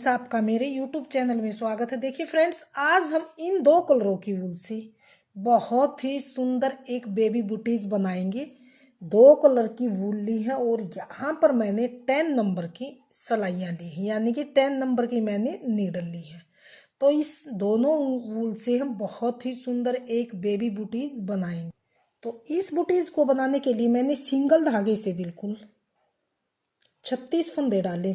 आपका मेरे YouTube channel में स्वागत है। देखिए फ्रेंड्स, आज हम इन दो कलरों की वूल से बहुत ही सुंदर एक बेबी बुटीज बनाएंगे। दो कलर की वूल ली है और यहाँ पर मैंने 10 नंबर की सलाइयाँ ली हैं, यानी कि 10 नंबर की मैंने नीडल ली है। तो इस दोनों वूल से हम बहुत ही सुंदर एक बेबी बुटीज बनाएंगे। तो इस बुटीज को बनाने के लिए मैंने सिंगल धागे से बिल्कुल 36 फंदे डाले।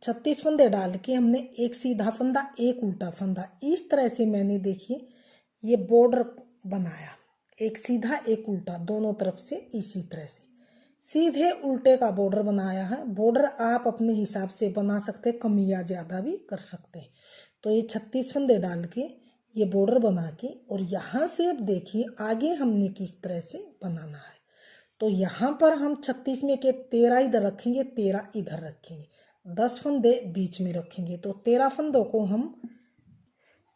36 फंदे डाल के हमने एक सीधा फंदा एक उल्टा फंदा, इस तरह से मैंने देखिए ये बॉर्डर बनाया, एक सीधा एक उल्टा दोनों तरफ से इसी तरह से सीधे उल्टे का बॉर्डर बनाया है। बॉर्डर आप अपने हिसाब से बना सकते हैं, कम या ज़्यादा भी कर सकते हैं। तो ये 36 फंदे डाल के ये बॉर्डर बना के और यहाँ से अब देखिए आगे हमने किस तरह से बनाना है। तो यहाँ पर हम 36 में के 13 इधर रखेंगे, 13 इधर रखेंगे, 10 फंदे बीच में रखेंगे। तो 13 फंदों को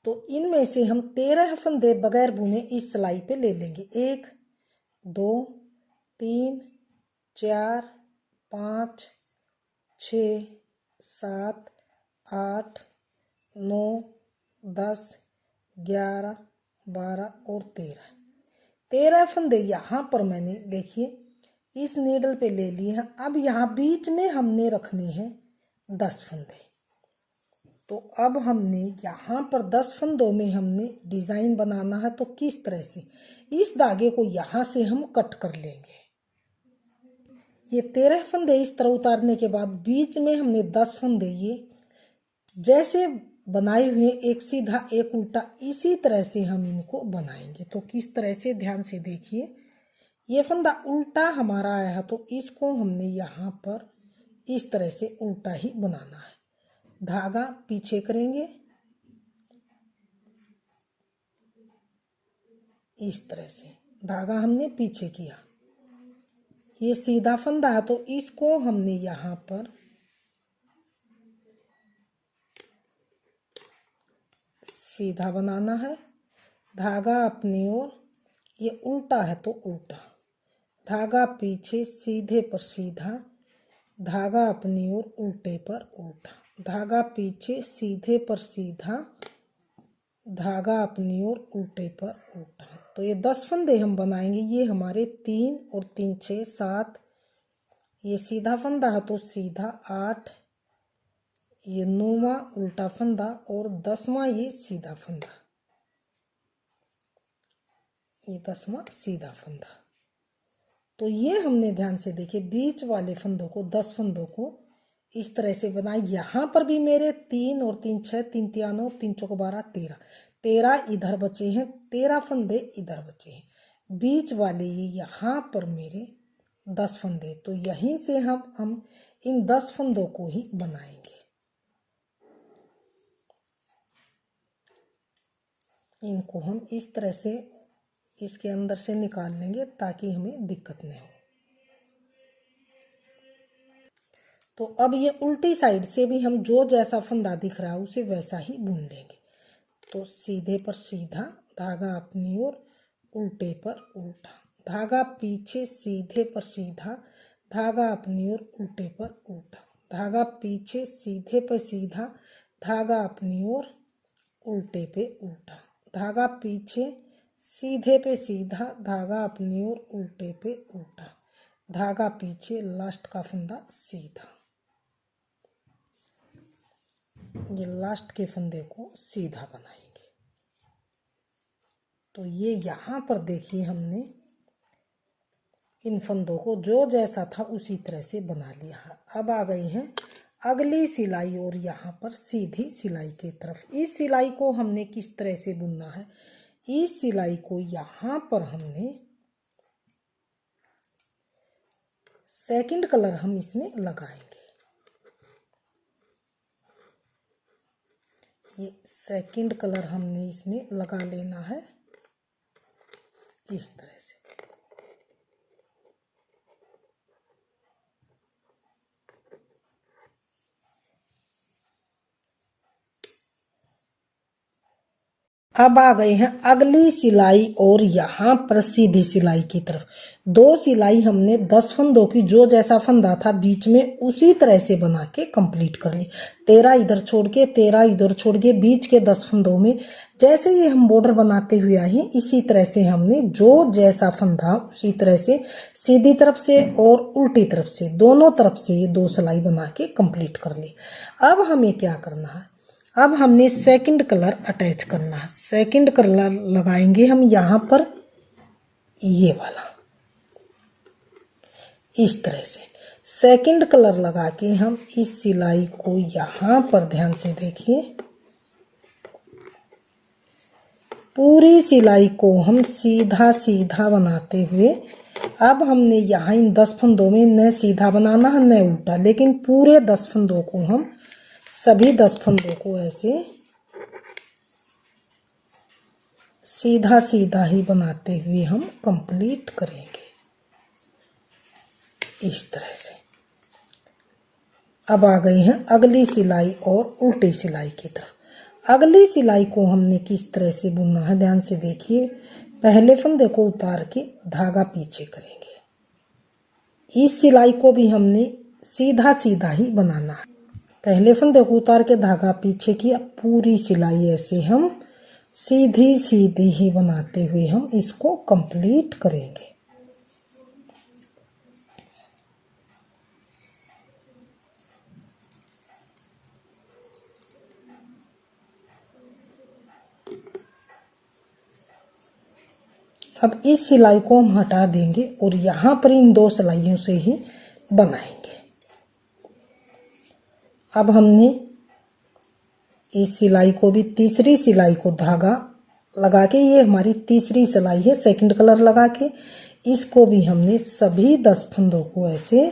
तो इनमें से हम 13 फंदे बगैर बुने इस सिलाई पे ले लेंगे। 1 2 3 4 5 6 7 8 9 10 11 12 और 13 फंदे यहाँ पर मैंने देखिए इस नीडल पे ले लिए हैं। अब यहाँ बीच में हमने रखने हैं 10 फंदे। तो अब हमने यहाँ पर 10 फंदों में हमने डिज़ाइन बनाना है। तो किस तरह से इस धागे को यहाँ से हम कट कर लेंगे। ये 13 फंदे इस तरह उतारने के बाद बीच में हमने 10 फंदे ये जैसे बनाए हुए एक सीधा एक उल्टा, इसी तरह से हम इनको बनाएंगे। तो किस तरह से ध्यान से देखिए, ये फंदा उल्टा हमारा आया है तो इसको हमने यहाँ पर इस तरह से उल्टा ही बनाना है। धागा पीछे करेंगे इस तरह से, धागा हमने पीछे किया। ये सीधा फंदा है तो इसको हमने यहाँ पर सीधा बनाना है। धागा अपनी ओर, ये उल्टा है तो उल्टा, धागा पीछे सीधे पर सीधा, धागा अपनी ओर उल्टे पर उल्टा, धागा पीछे सीधे पर सीधा, धागा अपनी ओर उल्टे पर उल्टा। तो ये 10 फंदे हम बनाएंगे। ये हमारे 3 और 3 6 7, ये सीधा फंदा है तो सीधा 8, ये 9वां उल्टा फंदा और 10वां ये सीधा फंदा, ये 10वां सीधा फंदा। तो ये हमने ध्यान से देखे बीच वाले फंदों को 10 फंदों को इस तरह से बनाए। यहाँ पर भी मेरे 3 और 3 6, 3 3 9, 3 चौक 12, 13 इधर बचे हैं, 13 फंदे इधर बचे हैं। बीच वाले ये यहाँ पर मेरे 10 फंदे, तो यहीं से हम इन 10 फंदों को ही बनाएंगे। इनको हम इस तरह से इसके अंदर से निकाल लेंगे ताकि हमें दिक्कत नहीं हो। तो अब ये उल्टी साइड से भी हम जो जैसा फंदा दिख रहा है उसे वैसा ही बुन लेंगे। तो सीधे पर सीधा, धागा अपनी ओर, उल्टे पर उल्टा, धागा पीछे सीधे पर सीधा, धागा अपनी ओर उल्टे पर उल्टा, धागा पीछे सीधे पर सीधा, धागा अपनी ओर उल्टे पे उल्टा, धागा पीछे सीधे पे सीधा, धागा अपनी ओर उल्टे पे उल्टा, धागा पीछे, लास्ट का फंदा सीधा। ये लास्ट के फंदे को सीधा बनाएंगे। तो ये यहाँ पर देखिए हमने इन फंदों को जो जैसा था उसी तरह से बना लिया है। अब आ गई हैं अगली सिलाई और यहाँ पर सीधी सिलाई की तरफ। इस सिलाई को हमने किस तरह से बुनना है, इस सिलाई को यहाँ पर हमने सेकंड कलर हम इसमें लगाएंगे। ये सेकंड कलर हमने इसमें लगा लेना है इस तरह से। अब आ गए हैं अगली सिलाई और यहाँ पर सीधी सिलाई की तरफ। दो सिलाई हमने 10 फंदों की, जो जैसा फंदा था बीच में उसी तरह से बना के कंप्लीट कर ली। 13 इधर छोड़ के 13 इधर छोड़ के बीच के 10 फंदों में जैसे ये हम बॉर्डर बनाते हुए आए हैं, इसी तरह से हमने जो जैसा फंदा उसी तरह से सीधी तरफ से और उल्टी तरफ से दोनों तरफ से ये 2 सिलाई बना के कंप्लीट कर ली। अब हमें क्या करना है, अब हमने सेकंड कलर अटैच करना है। सेकंड कलर लगाएंगे हम यहाँ पर, ये वाला, इस तरह से सेकंड कलर लगा के हम इस सिलाई को यहाँ पर ध्यान से देखिए, पूरी सिलाई को हम सीधा सीधा बनाते हुए, अब हमने यहाँ इन 10 फंदों में न सीधा बनाना है न उल्टा, लेकिन पूरे 10 फंदों को हम सभी 10 फंदों को ऐसे सीधा सीधा ही बनाते हुए हम कंप्लीट करेंगे इस तरह से। अब आ गई हैं अगली सिलाई और उल्टी सिलाई की तरफ। अगली सिलाई को हमने किस तरह से बुनना है, ध्यान से देखिए। पहले फंदे को उतार के धागा पीछे करेंगे। इस सिलाई को भी हमने सीधा सीधा ही बनाना है। पहले फंदे को उतार के धागा पीछे किया, पूरी सिलाई ऐसे हम सीधी सीधी ही बनाते हुए हम इसको कंप्लीट करेंगे। अब इस सिलाई को हम हटा देंगे और यहाँ पर इन 2 सिलाइयों से ही बनाएंगे। अब हमने इस सिलाई को भी, तीसरी सिलाई को धागा लगा के, ये हमारी तीसरी सिलाई है, सेकंड कलर लगा के इसको भी हमने सभी 10 फंदों को ऐसे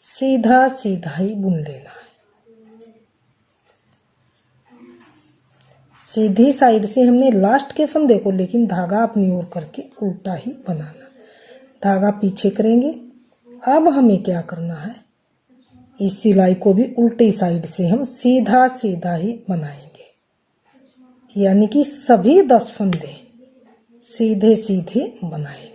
सीधा सीधा ही बुन लेना है। सीधी साइड से हमने लास्ट के फंदे को लेकिन धागा अपनी ओर करके उल्टा ही बनाना, धागा पीछे करेंगे। अब हमें क्या करना है, इस सिलाई को भी उल्टी साइड से हम सीधा सीधा ही बनाएंगे, यानी कि सभी 10 फंदे सीधे सीधे बनाएंगे।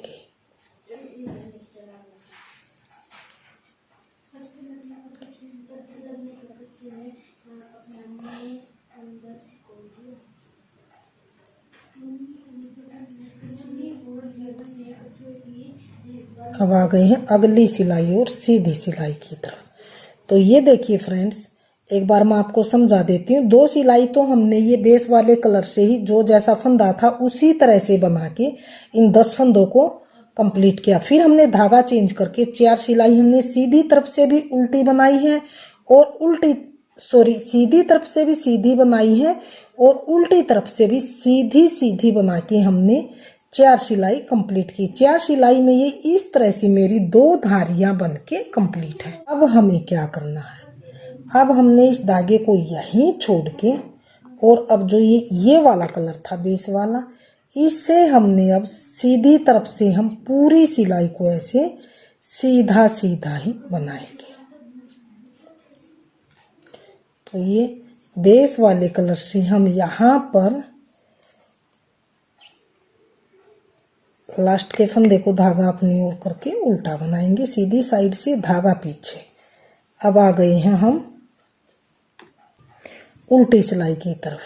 अब आ गए हैं अगली सिलाई और सीधी सिलाई की तरफ। तो ये देखिए फ्रेंड्स, एक बार मैं आपको समझा देती हूँ। 2 सिलाई तो हमने ये बेस वाले कलर से ही जो जैसा फंदा था उसी तरह से बना के इन 10 फंदों को कंप्लीट किया। फिर हमने धागा चेंज करके 4 सिलाई हमने सीधी तरफ से भी उल्टी बनाई है और सीधी तरफ से भी सीधी बनाई है और उल्टी तरफ से भी सीधी सीधी बना के हमने 4 सिलाई कंप्लीट की। 4 सिलाई में ये इस तरह से मेरी 2 धारियां बन के कंप्लीट है। अब हमें क्या करना है, अब हमने इस धागे को यहीं छोड़ के, और अब जो ये वाला कलर था बेस वाला, इससे हमने अब सीधी तरफ से हम पूरी सिलाई को ऐसे सीधा सीधा ही बनाएंगे। तो ये बेस वाले कलर से हम यहाँ पर लास्ट के फंदे को धागा अपनी ओर करके उल्टा बनाएंगे, सीधी साइड से धागा पीछे। अब आ गए हैं हम उल्टी सिलाई की तरफ।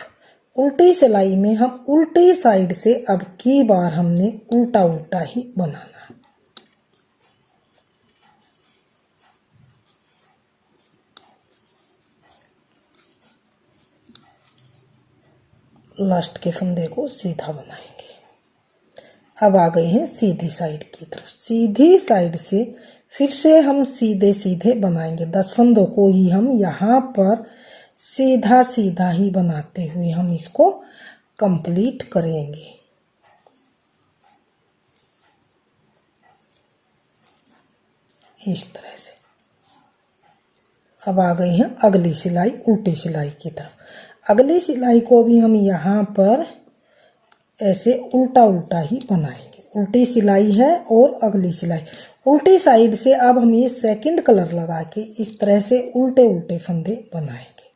उल्टी सिलाई में हम उल्टी साइड से अब की बार हमने उल्टा उल्टा ही बनाना। लास्ट के फंदे को सीधा बनाएंगे। अब आ गए हैं सीधी साइड की तरफ। सीधी साइड से फिर से हम सीधे सीधे बनाएंगे। 10 फंदों को ही हम यहाँ पर सीधा सीधा ही बनाते हुए हम इसको कंप्लीट करेंगे। इस तरह से। अब आ गई हैं अगली सिलाई उल्टी सिलाई की तरफ। अगली सिलाई को भी हम यहाँ पर ऐसे उल्टा उल्टा ही बनाएंगे। उल्टी सिलाई है और अगली सिलाई उल्टी साइड से। अब हम ये सेकंड कलर लगा के इस तरह से उल्टे उल्टे फंदे बनाएंगे।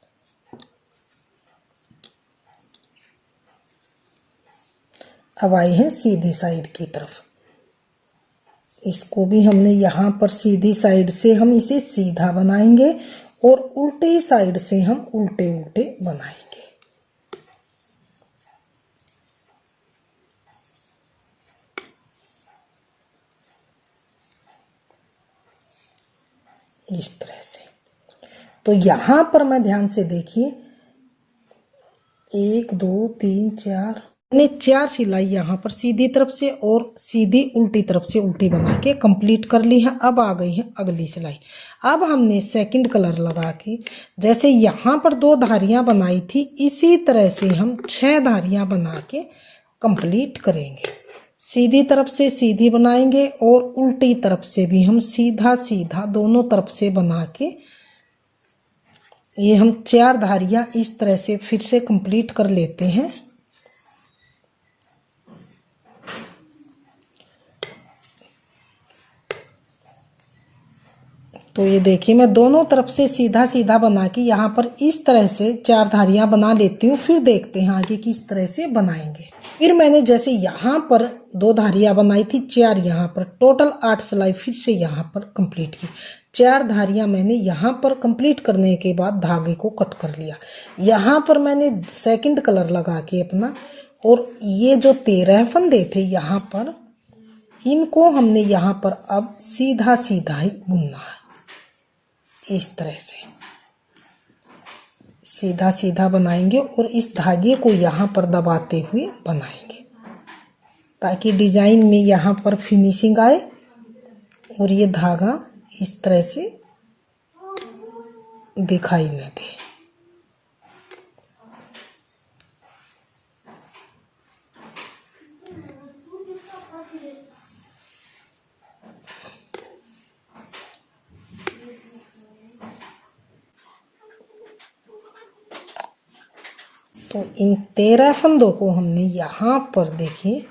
अब आए हैं सीधी साइड की तरफ। इसको भी हमने यहाँ पर सीधी साइड से हम इसे सीधा बनाएंगे और उल्टी साइड से हम उल्टे उल्टे बनाएंगे। इस तरह से। तो यहां पर मैं ध्यान से देखिए, 1 2 3 4 मैंने 4 सिलाई यहाँ पर सीधी तरफ से और सीधी उल्टी तरफ से उल्टी बना के कंप्लीट कर ली है। अब आ गई है अगली सिलाई। अब हमने सेकंड कलर लगा के जैसे यहाँ पर 2 धारियां बनाई थी, इसी तरह से हम 6 धारियां बना के कंप्लीट करेंगे। सीधी तरफ से सीधी बनाएंगे और उल्टी तरफ से भी हम सीधा सीधा दोनों तरफ से बना के ये हम 4 धारियां इस तरह से फिर से कंप्लीट कर लेते हैं। तो ये देखिए, मैं दोनों तरफ से सीधा सीधा बना के यहाँ पर इस तरह से 4 धारियां बना लेती हूँ। फिर देखते हैं आगे किस तरह से बनाएंगे। फिर मैंने जैसे यहाँ पर 2 धारियां बनाई थी, 4 यहाँ पर, टोटल 8 सिलाई फिर से यहाँ पर कंप्लीट की। 4 धारियां मैंने यहाँ पर कंप्लीट करने के बाद धागे को कट कर लिया। यहाँ पर मैंने सेकंड कलर लगा के अपना, और ये जो 13 फंदे थे यहाँ पर, इनको हमने यहाँ पर अब सीधा सीधा ही बुनना है। इस तरह से सीधा सीधा बनाएंगे और इस धागे को यहाँ पर दबाते हुए बनाएंगे ताकि डिजाइन में यहाँ पर फिनिशिंग आए और ये धागा इस तरह से दिखाई न दे। तो इन 13 फंदों को हमने यहाँ पर देखिए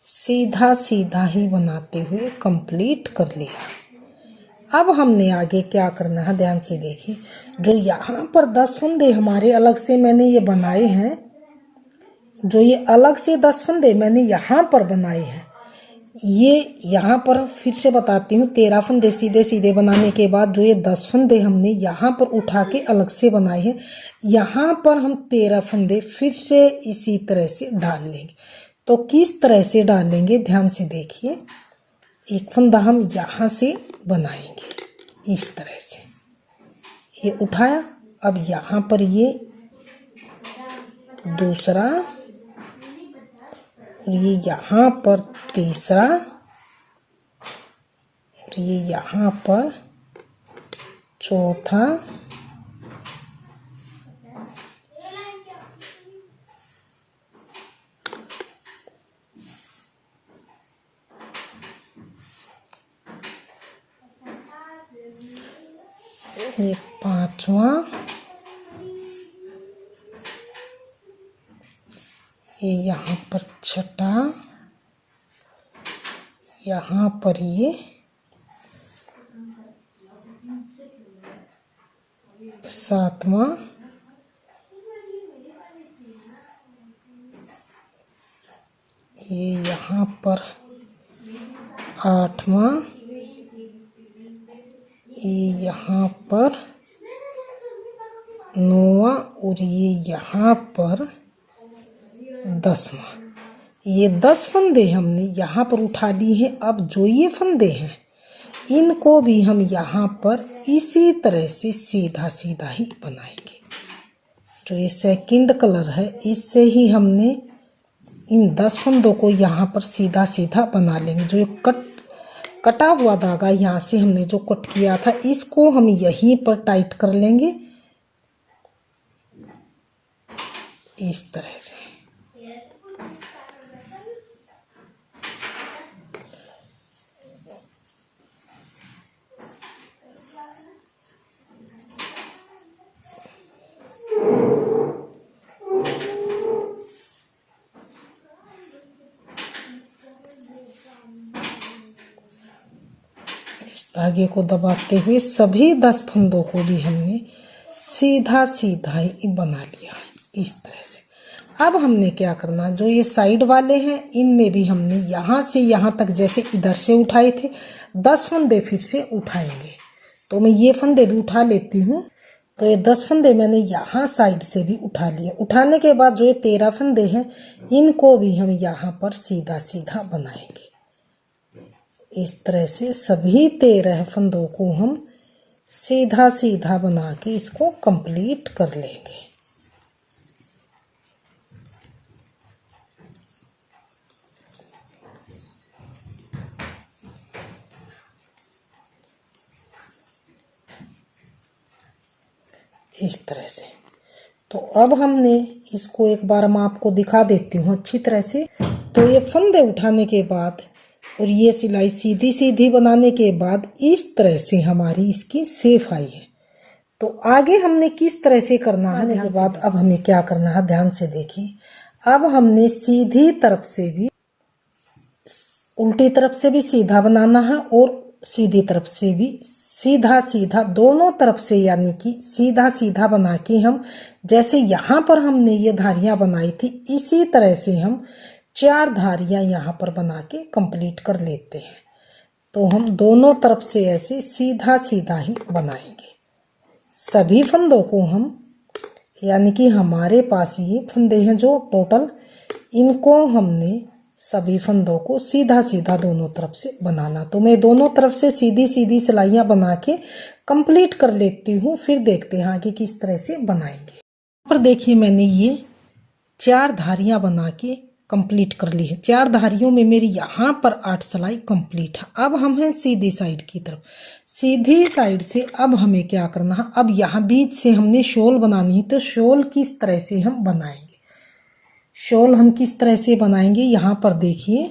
सीधा सीधा ही बनाते हुए कंप्लीट कर लिया। अब हमने आगे क्या करना है, ध्यान से देखिए। जो यहाँ पर 10 फंदे हमारे अलग से मैंने ये बनाए हैं, जो ये अलग से 10 फंदे मैंने यहाँ पर बनाए हैं, ये यहाँ पर फिर से बताती हूँ। 13 फंदे सीधे सीधे बनाने के बाद जो ये 10 फंदे हमने यहाँ पर उठा के अलग से बनाए हैं, यहाँ पर हम 13 फंदे फिर से इसी तरह से डाल लेंगे। तो किस तरह से डालेंगे, ध्यान से देखिए। एक फंदा हम यहाँ से बनाएंगे इस तरह से, ये उठाया। अब यहाँ पर ये दूसरा, और ये यहाँ पर तीसरा, और ये यहाँ पर चौथा, ये 5वां, ये यहाँ पर 6ठा, यहाँ पर ये 7वां, ये यहाँ पर 8वां, ये यहाँ पर 9वां, और ये यहाँ पर 10वां। ये 10 फंदे हमने यहाँ पर उठा लिए हैं। अब जो ये फंदे हैं, इनको भी हम यहाँ पर इसी तरह से सीधा सीधा ही बनाएंगे। जो ये सेकंड कलर है, इससे ही हमने इन 10 फंदों को यहाँ पर सीधा सीधा बना लेंगे। जो ये कटा हुआ धागा यहाँ से हमने जो कट किया था, इसको हम यहीं पर टाइट कर लेंगे इस तरह से। धागे को दबाते हुए सभी 10 फंदों को भी हमने सीधा सीधा ही बना लिया इस तरह से। अब हमने क्या करना, जो ये साइड वाले हैं इनमें भी हमने यहाँ से यहाँ तक जैसे इधर से उठाए थे 10 फंदे फिर से उठाएंगे। तो मैं ये फंदे भी उठा लेती हूँ। तो ये 10 फंदे मैंने यहाँ साइड से भी उठा लिए। उठाने के बाद जो ये 13 फंदे हैं इनको भी हम यहाँ पर सीधा सीधा बनाएंगे। इस तरह से सभी 13 फंदों को हम सीधा सीधा बना के इसको कंप्लीट कर लेंगे। इस तरह से। तो अब हमने इसको एक बार मैं आपको दिखा देती हूँ अच्छी तरह से। तो ये फंदे उठाने के बाद और ये सिलाई सीधी सीधी बनाने के बाद इस तरह से हमारी इसकी शेप आई है। तो आगे हमने किस तरह से करना है के बाद अब हमें क्या करना है, ध्यान से देखिए। अब हमने सीधी तरफ से भी उल्टी तरफ से भी सीधा बनाना है और सीधी तरफ से भी सीधा सीधा, दोनों तरफ से यानी कि सीधा सीधा बना के हम जैसे यहाँ पर हमने ये धारियां बनाई थी इसी तरह से हम 4 धारियां यहाँ पर बना के कंप्लीट कर लेते हैं। तो हम दोनों तरफ से ऐसे सीधा सीधा ही बनाएंगे। सभी फंदों को हम यानी कि हमारे पास ये फंदे हैं जो टोटल, इनको हमने सभी फंदों को सीधा सीधा दोनों तरफ से बनाना। तो मैं दोनों तरफ से सीधी सीधी सिलाइयाँ बना के कंप्लीट कर लेती हूँ, फिर देखते हैं आगे किस तरह से बनाएंगे। पर देखिए मैंने ये 4 धारियाँ बना के कंप्लीट कर ली है। 4 धारियों में मेरी यहाँ पर 8 सिलाई कंप्लीट है। अब हम हैं सीधी साइड की तरफ। सीधी साइड से अब हमें क्या करना है, अब यहाँ बीच से हमने शॉल बनानी है। तो शॉल किस तरह से हम बनाएंगे, शॉल हम किस तरह से बनाएंगे, यहाँ पर देखिए।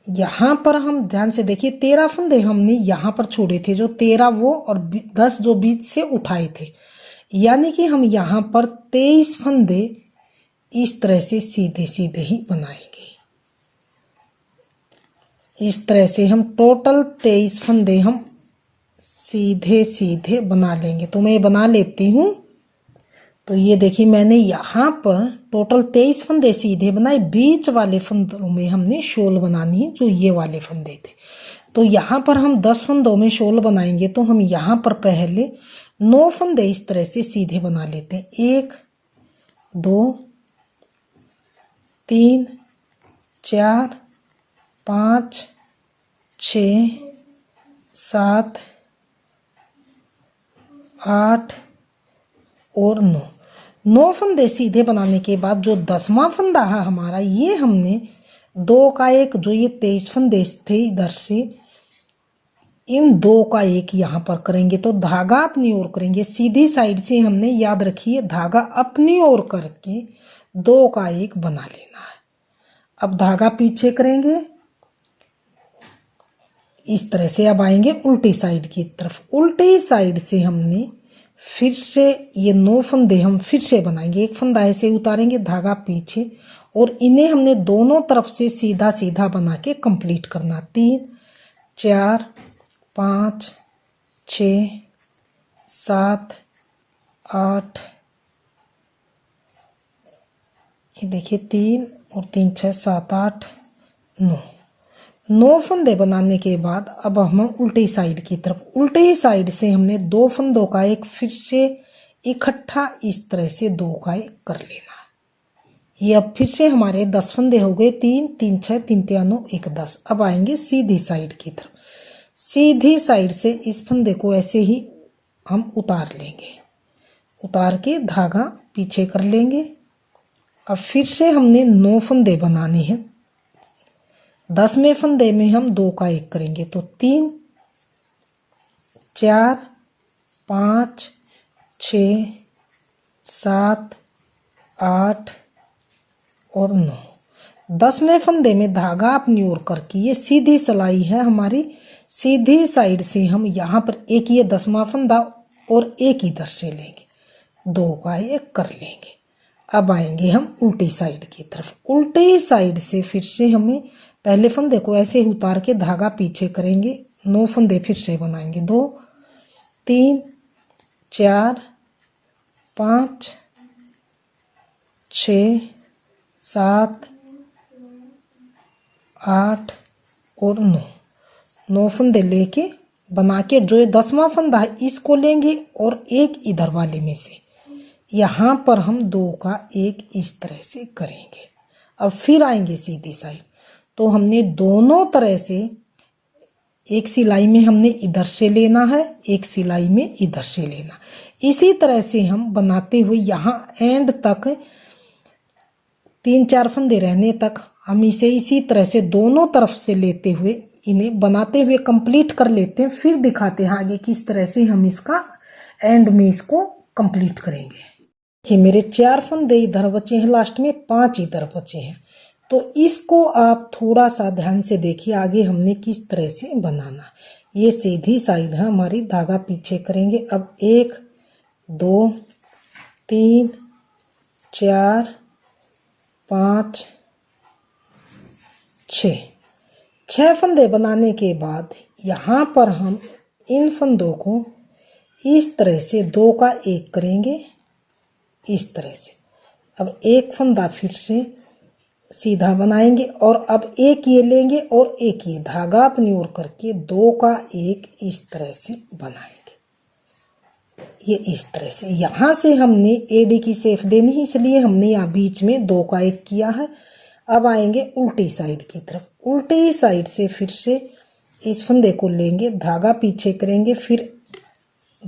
यहाँ पर हम ध्यान से देखिए 13 फंदे हमने यहाँ पर छोड़े थे, जो 13 वो और 10 जो बीच से उठाए थे, यानी कि हम यहाँ पर 23 फंदे इस तरह से सीधे सीधे ही बनाएंगे। इस तरह से हम टोटल 23 फंदे हम सीधे सीधे बना लेंगे। तो मैं ये बना लेती हूँ। तो ये देखिए मैंने यहाँ पर टोटल 23 फंदे सीधे बनाए। बीच वाले फंदों में हमने शॉल बनानी है, जो ये वाले फंदे थे। तो यहाँ पर हम 10 फंदों में शॉल बनाएंगे। तो हम यहाँ पर पहले 9 फंदे इस तरह से सीधे बना लेते हैं। 1 2 3 4 5 6 7 8 और 9 फंदे सीधे बनाने के बाद जो 10वां फंदा है हमारा, ये हमने 2 का 1, जो ये 23 फंदे थे इधर से, इन 2 का 1 यहाँ पर करेंगे। तो धागा अपनी ओर करेंगे। सीधी साइड से हमने, याद रखिए, धागा अपनी ओर करके 2 का 1 बना लेना है। अब धागा पीछे करेंगे इस तरह से। अब आएंगे उल्टी साइड की तरफ। उल्टी साइड से हमने फिर से ये 9 फंदे हम फिर से बनाएंगे। 1 फंदा ऐसे उतारेंगे, धागा पीछे, और इन्हें हमने दोनों तरफ से सीधा सीधा बना के कंप्लीट करना। 3 4 5 6 7 8, ये देखिए 3 और 3 6 7 8 9 फंदे बनाने के बाद अब हम उल्टी साइड की तरफ। उल्टी साइड से हमने 2 फंदों का 1 फिर से इकट्ठा इस तरह से 2 का 1 कर लेना है। ये अब फिर से हमारे 10 फंदे हो गए। 3 3 6 3 3 9 1 10। अब आएंगे सीधी साइड की तरफ। सीधी साइड से इस फंदे को ऐसे ही हम उतार लेंगे। उतार के धागा पीछे कर लेंगे। अब फिर से हमने 9 फंदे बनाने हैं। 10वें फंदे में हम 2 का 1 करेंगे। तो 3 4 5 6 7 8 और 9। 10वें फंदे में धागा अपनी ओर करके, ये सीधी सिलाई है हमारी। सीधी साइड से हम यहाँ पर एक ये 10वां फंदा और एक इधर से लेंगे, 2 का 1 कर लेंगे। अब आएंगे हम उल्टी साइड की तरफ। उल्टी साइड से फिर से हमें पहले फंदे को ऐसे उतार के धागा पीछे करेंगे। 9 फंदे फिर से बनाएंगे। 2 3 4 5 6 7 8 और 9 फंदे लेके बना के जो ये 10वां फंदा है इसको लेंगे और एक इधर वाले में से यहाँ पर हम 2 का एक इस तरह से करेंगे। अब फिर आएंगे सीधी साइड, तो हमने दोनों तरह से एक सिलाई में हमने इधर से लेना है, एक सिलाई में इधर से लेना। इसी तरह से हम बनाते हुए यहाँ एंड तक 3-4 फंदे रहने तक हम इसे इसी तरह से दोनों तरफ से लेते हुए इन्हें बनाते हुए कंप्लीट कर लेते हैं। फिर दिखाते हैं आगे किस तरह से हम इसका एंड में इसको कंप्लीट करेंगे। कि मेरे 4 फंदे इधर बचे हैं, लास्ट में 5 इधर बचे हैं, तो इसको आप थोड़ा सा ध्यान से देखिए आगे हमने किस तरह से बनाना। ये सीधी साइड है हमारी, धागा पीछे करेंगे। अब 1 2 3 4 5 6 फंदे बनाने के बाद यहाँ पर हम इन फंदों को इस तरह से 2 का एक करेंगे, इस तरह से। अब एक फंदा फिर से सीधा बनाएंगे और अब एक ये लेंगे और एक ये धागा अपनी ओर करके 2 का एक इस तरह से बनाएंगे। ये इस तरह से यहाँ से हमने एडी की शेप देनी है, इसलिए हमने यहाँ बीच में 2 का एक किया है। अब आएंगे उल्टी साइड की तरफ। उल्टी साइड से फिर से इस फंदे को लेंगे, धागा पीछे करेंगे, फिर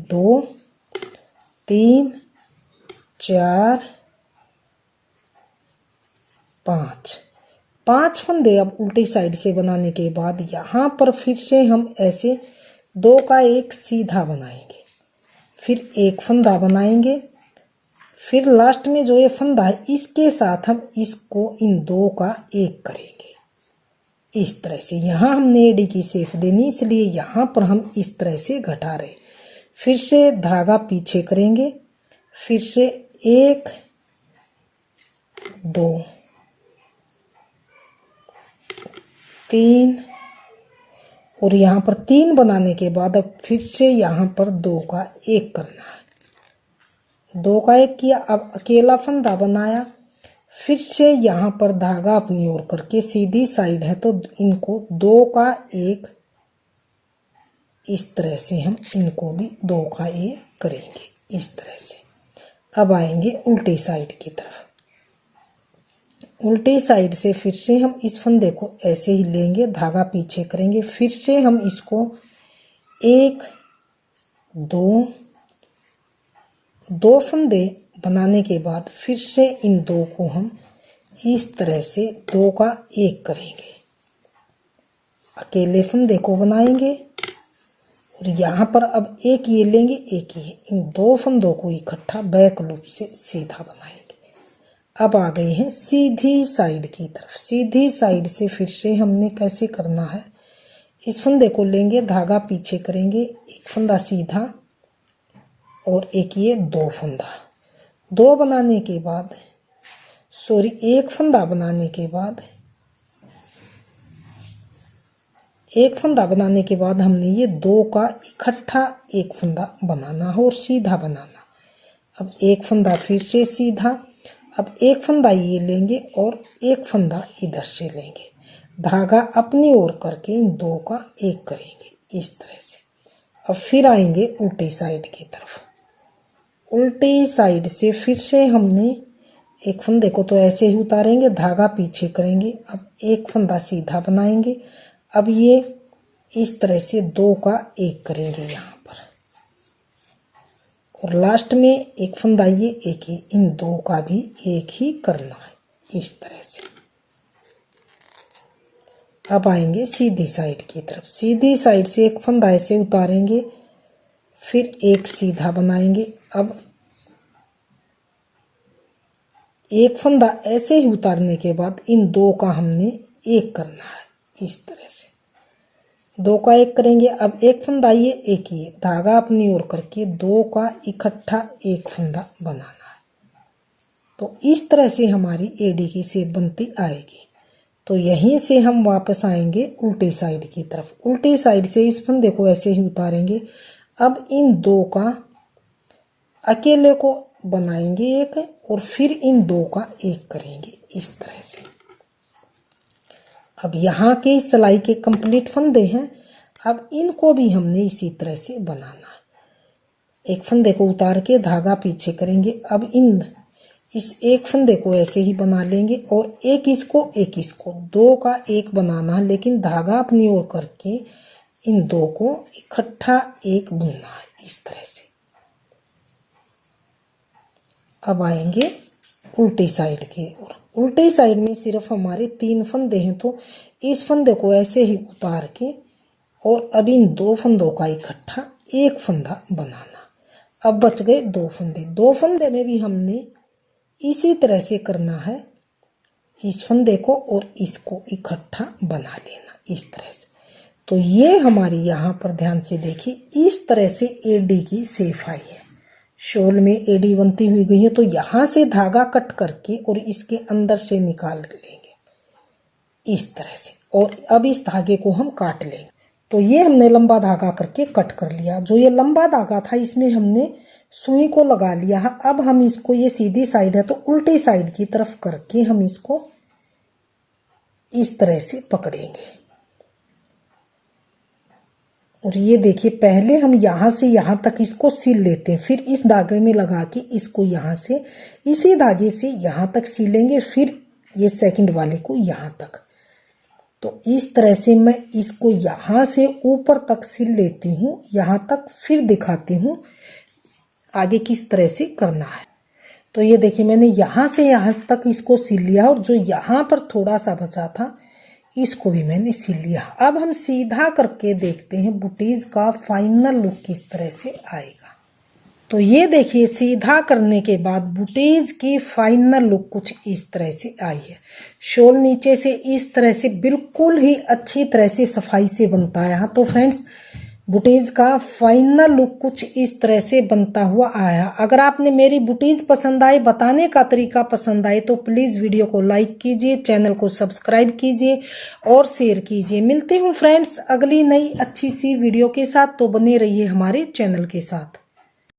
2 3 4 5 फंदे अब उल्टी साइड से बनाने के बाद यहाँ पर फिर से हम ऐसे 2 का एक सीधा बनाएंगे, फिर एक फंदा बनाएंगे, फिर लास्ट में जो ये फंदा है इसके साथ हम इसको इन 2 का एक करेंगे इस तरह से। यहाँ हमने एडी की शेप देनी, इसलिए यहाँ पर हम इस तरह से घटा रहे। फिर से धागा पीछे करेंगे, फिर से 1 2 3 और यहाँ पर 3 बनाने के बाद अब फिर से यहाँ पर 2 का एक करना है। 2 का एक किया, अब अकेला फंदा बनाया, फिर से यहाँ पर धागा अपनी ओर करके सीधी साइड है तो इनको 2 का एक इस तरह से हम इनको भी 2 का एक करेंगे इस तरह से। अब आएंगे उल्टी साइड की तरफ। उल्टी साइड से फिर से हम इस फंदे को ऐसे ही लेंगे, धागा पीछे करेंगे, फिर से हम इसको 1 2 फंदे बनाने के बाद फिर से इन 2 को हम इस तरह से 2 का एक करेंगे, अकेले फंदे को बनाएंगे और यहाँ पर अब एक ये लेंगे, एक ये, इन 2 फंदों को इकट्ठा बैक लूप से सीधा बनाएंगे। अब आ गए हैं सीधी साइड की तरफ। सीधी साइड से फिर से हमने कैसे करना है, इस फंदे को लेंगे, धागा पीछे करेंगे, एक फंदा सीधा और एक ये 2 फंदा। 2 बनाने के बाद एक फंदा बनाने के बाद हमने ये 2 का इकट्ठा एक फंदा बनाना है और सीधा बनाना। अब एक फंदा फिर से सीधा, अब एक फंदा ये लेंगे और एक फंदा इधर से लेंगे, धागा अपनी ओर करके इन 2 का एक करेंगे इस तरह से। अब फिर आएंगे उल्टी साइड की तरफ। उल्टी साइड से फिर से हमने एक फंदे को तो ऐसे ही उतारेंगे, धागा पीछे करेंगे, अब एक फंदा सीधा बनाएंगे। अब ये इस तरह से 2 का एक करेंगे यहाँ पर और लास्ट में एक फंदा ये एक ही, इन 2 का भी एक ही करना है इस तरह से। अब आएंगे सीधी साइड की तरफ। सीधी साइड से एक फंदा ऐसे उतारेंगे, फिर एक सीधा बनाएंगे। अब एक फंदा ऐसे ही उतारने के बाद इन 2 का हमने एक करना है इस तरह से। 2 का एक करेंगे, अब एक फंदा ये एक ही, धागा अपनी ओर करके 2 का इकट्ठा एक फंदा बनाना है। तो इस तरह से हमारी एडी की शेप बनती आएगी। तो यहीं से हम वापस आएंगे उल्टी साइड की तरफ। उल्टी साइड से इस फंदे को ऐसे ही उतारेंगे। अब इन 2 का अकेले को बनाएंगे एक और फिर इन दो का एक करेंगे इस तरह से। अब यहाँ के सिलाई के कंप्लीट फंदे हैं, अब इनको भी हमने इसी तरह से बनाना है। एक फंदे को उतार के धागा पीछे करेंगे। अब इस एक फंदे को ऐसे ही बना लेंगे और एक इसको दो का एक बनाना है, लेकिन धागा अपनी ओर करके इन दो को इकट्ठा एक बुनना है इस तरह से। अब आएंगे उल्टी साइड की ओर। उल्टी साइड में सिर्फ हमारे 3 फंदे हैं, तो इस फंदे को ऐसे ही उतार के और अब इन 2 फंदों का इकट्ठा एक फंदा बनाना। अब बच गए 2 फंदे। 2 फंदे में भी हमने इसी तरह से करना है, इस फंदे को और इसको इकट्ठा बना लेना इस तरह से। तो ये हमारी यहाँ पर ध्यान से देखिए, इस तरह से एडी की शेप आई है। शॉल में एडी बनती हुई गई है, तो यहाँ से धागा कट करके और इसके अंदर से निकाल लेंगे इस तरह से, और अब इस धागे को हम काट लेंगे। तो ये हमने लंबा धागा करके कट कर लिया। जो ये लंबा धागा था इसमें हमने सुई को लगा लिया है। अब हम इसको, ये सीधी साइड है तो उल्टी साइड की तरफ करके हम इसको इस तरह से पकड़ेंगे। और ये देखिए, पहले हम यहाँ से यहाँ तक इसको सिल लेते हैं, फिर इस धागे में लगा के इसको यहाँ से इसी धागे से यहाँ तक सिलेंगे, फिर ये सेकंड वाले को यहाँ तक। तो इस तरह से मैं इसको यहाँ से ऊपर तक सिल लेती हूँ, यहाँ तक, फिर दिखाती हूँ आगे किस तरह से करना है। तो ये देखिए, मैंने यहाँ से यहाँ तक इसको सिल लिया और जो यहाँ पर थोड़ा सा बचा था इसको भी मैंने सिल लिया। अब हम सीधा करके देखते हैं बुटीज का फाइनल लुक किस तरह से आएगा। तो ये देखिए, सीधा करने के बाद बुटीज की फाइनल लुक कुछ इस तरह से आई है। शॉल नीचे से इस तरह से बिल्कुल ही अच्छी तरह से सफाई से बनता है। तो फ्रेंड्स, बुटीज का फाइनल लुक कुछ इस तरह से बनता हुआ आया। अगर आपने मेरी बुटीज पसंद आए, बताने का तरीका पसंद आए, तो प्लीज़ वीडियो को लाइक कीजिए, चैनल को सब्सक्राइब कीजिए और शेयर कीजिए। मिलती हूँ फ्रेंड्स अगली नई अच्छी सी वीडियो के साथ, तो बने रहिए हमारे चैनल के साथ।